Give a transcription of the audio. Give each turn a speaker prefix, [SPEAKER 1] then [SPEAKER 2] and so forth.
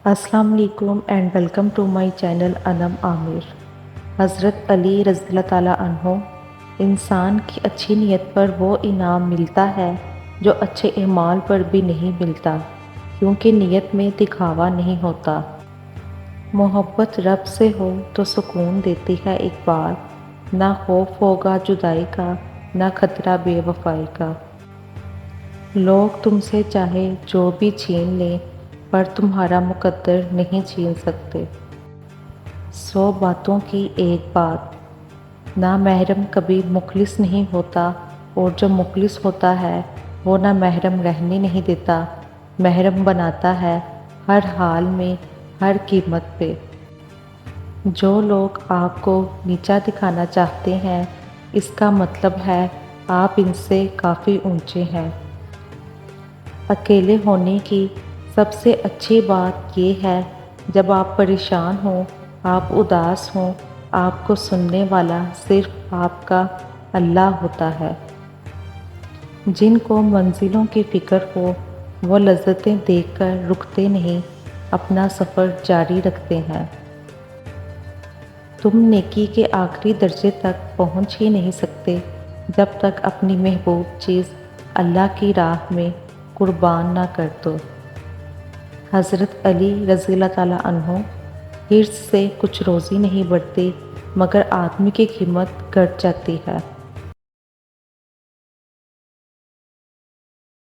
[SPEAKER 1] السلام علیکم and welcome to my channel Anam Aamir. حضرت علی رضی اللہ تعالیٰ عنہ، انسان کی اچھی نیت پر وہ انعام ملتا ہے جو اچھے اعمال پر بھی نہیں ملتا، کیونکہ نیت میں دکھاوا نہیں ہوتا۔ محبت رب سے ہو تو سکون دیتی ہے اقبال، نہ خوف ہوگا جدائی کا نہ خطرہ بے وفائی کا۔ لوگ تم سے چاہے جو بھی چھین لیں پر تمہارا مقدر نہیں چھین سکتے۔ 100 باتوں کی ایک بات، نامحرم کبھی مخلص نہیں ہوتا، اور جو مخلص ہوتا ہے وہ نامحرم رہنے نہیں دیتا، محرم بناتا ہے ہر حال میں، ہر قیمت پہ۔ جو لوگ آپ کو نیچا دکھانا چاہتے ہیں، اس کا مطلب ہے آپ ان سے کافی اونچے ہیں۔ اکیلے ہونے کی سب سے اچھی بات یہ ہے جب آپ پریشان ہوں، آپ اداس ہوں، آپ کو سننے والا صرف آپ کا اللہ ہوتا ہے۔ جن کو منزلوں کی فکر ہو وہ لذتیں دیکھ کر رکتے نہیں، اپنا سفر جاری رکھتے ہیں۔ تم نیکی کے آخری درجے تک پہنچ ہی نہیں سکتے جب تک اپنی محبوب چیز اللہ کی راہ میں قربان نہ کر دو۔ حضرت علی رضی اللہ تعالیٰ عنہ، حرص سے کچھ روزی نہیں بڑھتی مگر آدمی کی قیمت گھٹ جاتی ہے۔